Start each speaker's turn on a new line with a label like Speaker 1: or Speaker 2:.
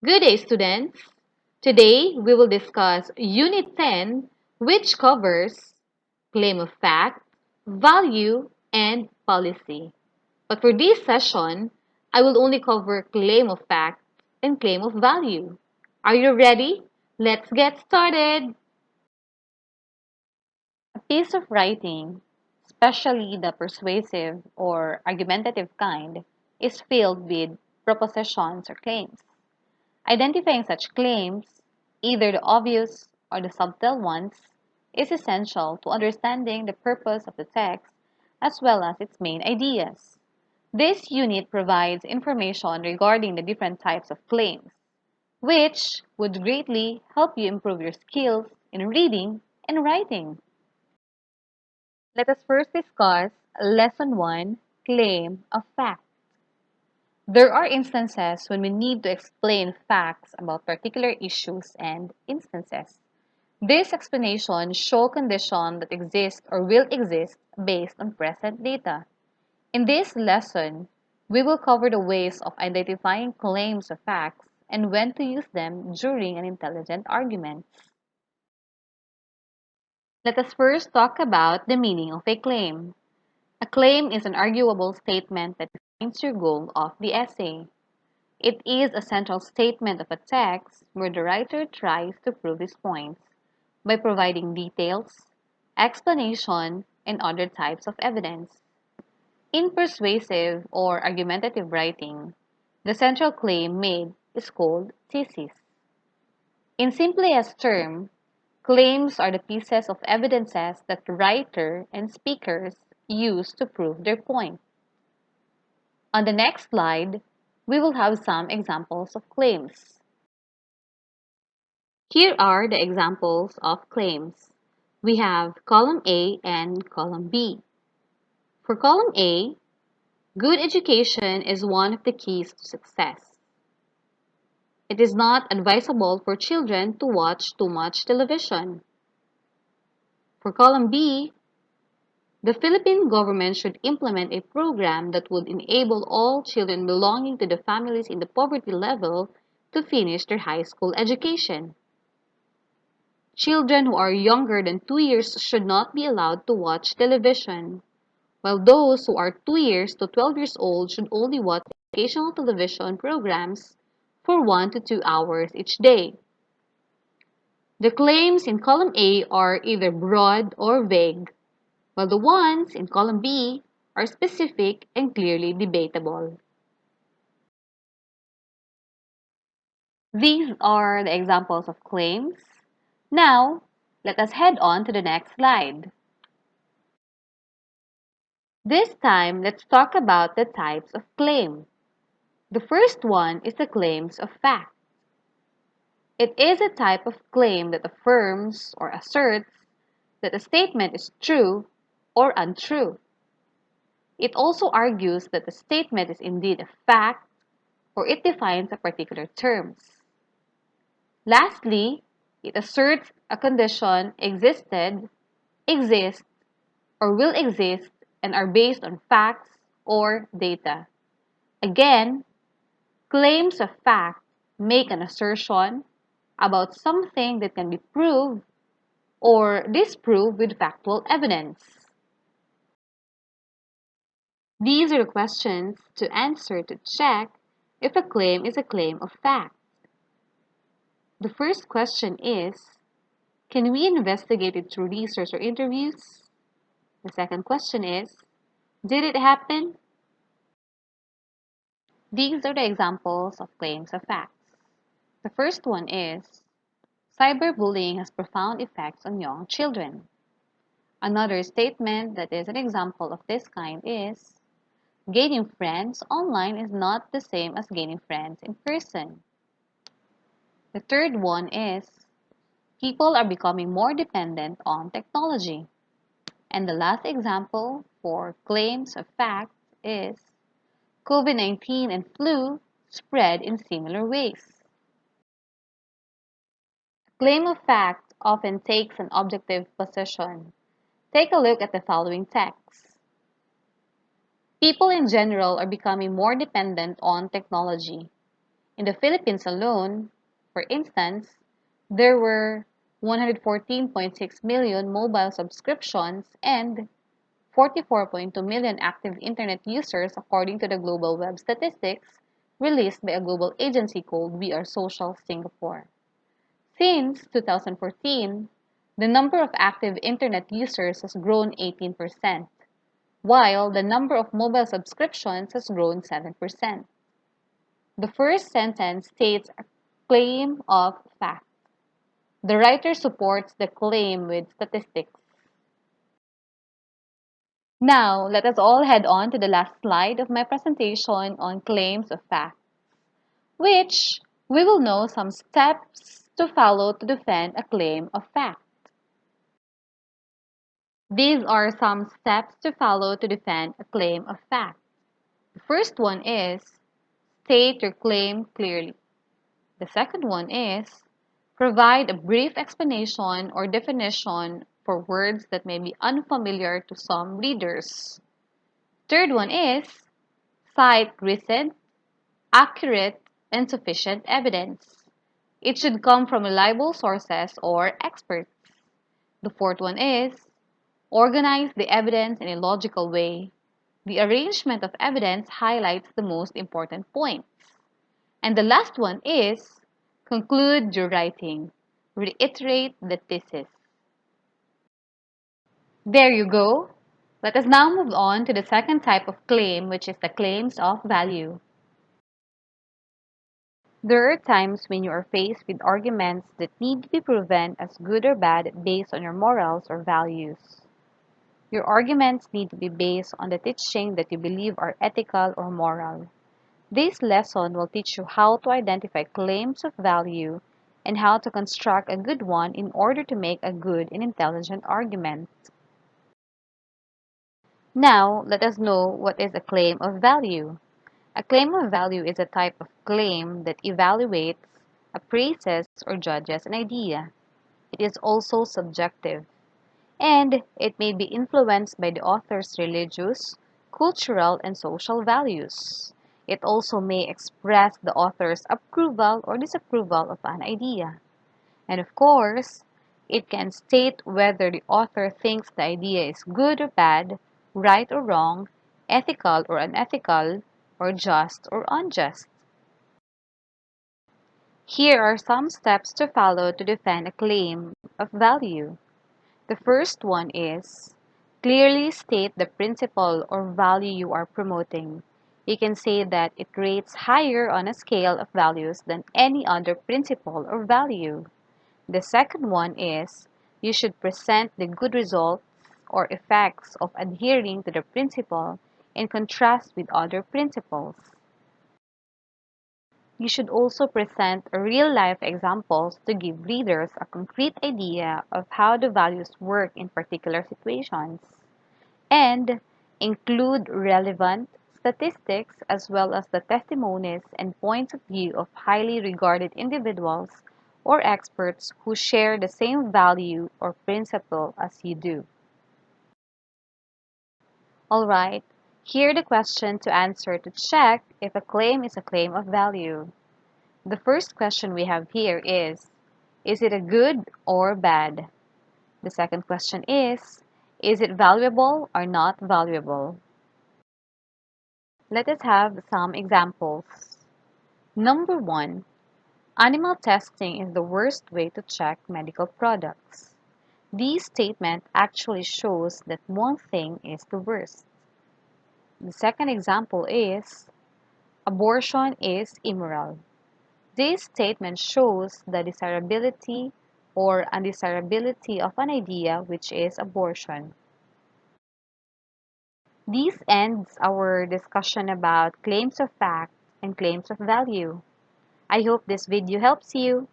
Speaker 1: Good day, students. Today we will discuss Unit 10, which covers claim of fact, value, and policy. But for this session, I will only cover claim of fact and claim of value. Are you ready? Let's get started.
Speaker 2: A piece of writing, especially the persuasive or argumentative kind, is filled with propositions or claims. Identifying such claims, either the obvious or the subtle ones, is essential to understanding the purpose of the text as well as its main ideas. This unit provides information regarding the different types of claims, which would greatly help you improve your skills in reading and writing.
Speaker 1: Let us first discuss Lesson 1, Claim of Fact. There are instances when we need to explain facts about particular issues and instances. This explanation shows conditions that exist or will exist based on present data. In this lesson, we will cover the ways of identifying claims of facts and when to use them during an intelligent argument. Let us first talk about the meaning of a claim. A claim is an arguable statement that defines your goal of the essay. It is a central statement of a text where the writer tries to prove his points by providing details, explanation, and other types of evidence. In persuasive or argumentative writing, the central claim made is called thesis. In simplest term, claims are the pieces of evidences that the writer and speakers use to prove their point. On the next slide, we will have some examples of claims. Here are the examples of claims. We have column A and column B. For column A, good education is one of the keys to success. It is not advisable for children to watch too much television. For column B, the Philippine government should implement a program that would enable all children belonging to the families in the poverty level to finish their high school education. Children who are younger than 2 years should not be allowed to watch television, while those who are 2 years to 12 years old should only watch educational television programs for 1 to 2 hours each day. The claims in column A are either broad or vague, while the ones in column B are specific and clearly debatable. These are the examples of claims. Now, let us head on to the next slide. This time, let's talk about the types of claim. The first one is the claims of fact. It is a type of claim that affirms or asserts that a statement is true or untrue. It also argues that the statement is indeed a fact or it defines a particular terms. Lastly, it asserts a condition existed, exists, or will exist and are based on facts or data. Again, claims of fact make an assertion about something that can be proved or disproved with factual evidence. These are the questions to answer to check if a claim is a claim of fact. The first question is, can we investigate it through research or interviews? The second question is, did it happen? These are the examples of claims of facts. The first one is, cyberbullying has profound effects on young children. Another statement that is an example of this kind is, gaining friends online is not the same as gaining friends in person. The third one is, people are becoming more dependent on technology. And the last example for claims of facts is, COVID-19 and flu spread in similar ways. Claim of fact often takes an objective position. Take a look at the following text. People in general are becoming more dependent on technology.
Speaker 2: In the Philippines alone, for instance, there were 114.6 million mobile subscriptions and 44.2 million active internet users according to the Global Web Statistics released by a global agency called We Are Social Singapore. Since 2014, the number of active internet users has grown 18%, while the number of mobile subscriptions has grown 7%. The first sentence states a claim of fact. The writer supports the claim with statistics. Now, let us all head on to the last slide of my presentation on claims of fact, which we will know some steps to follow to defend a claim of fact. These are some steps to follow to defend a claim of fact. The first one is state your claim clearly. The second one is provide a brief explanation or definition for words that may be unfamiliar to some readers. Third one is cite recent, accurate, and sufficient evidence. It should come from reliable sources or experts. The fourth one is organize the evidence in a logical way. The arrangement of evidence highlights the most important points. And the last one is conclude your writing. Reiterate the thesis. There you go. Let us now move on to the second type of claim, which is the claims of value. There are times when you are faced with arguments that need to be proven as good or bad based on your morals or values. Your arguments need to be based on the teaching that you believe are ethical or moral. This lesson will teach you how to identify claims of value and how to construct a good one in order to make a good and intelligent argument. Now, let us know what is a claim of value. A claim of value is a type of claim that evaluates, appraises, or judges an idea. It is also subjective, and it may be influenced by the author's religious, cultural, and social values. It also may express the author's approval or disapproval of an idea. And of course, it can state whether the author thinks the idea is good or bad, right or wrong, ethical or unethical, or just or unjust. Here are some steps to follow to defend a claim of value. The first one is clearly state the principle or value you are promoting. You can say that it rates higher on a scale of values than any other principle or value. The second one is you should present the good results or effects of adhering to the principle in contrast with other principles. You should also present real-life examples to give readers a concrete idea of how the values work in particular situations, and include relevant statistics as well as the testimonies and points of view of highly regarded individuals or experts who share the same value or principle as you do. Alright, here the question to answer to check if a claim is a claim of value. The first question we have here is it a good or bad? The second question is it valuable or not valuable? Let us have some examples. Number 1. Animal testing is the worst way to check medical products. This statement actually shows that one thing is the worst. The second example is abortion is immoral. This statement shows the desirability or undesirability of an idea, which is abortion. This ends our discussion about claims of fact and claims of value. I hope this video helps you.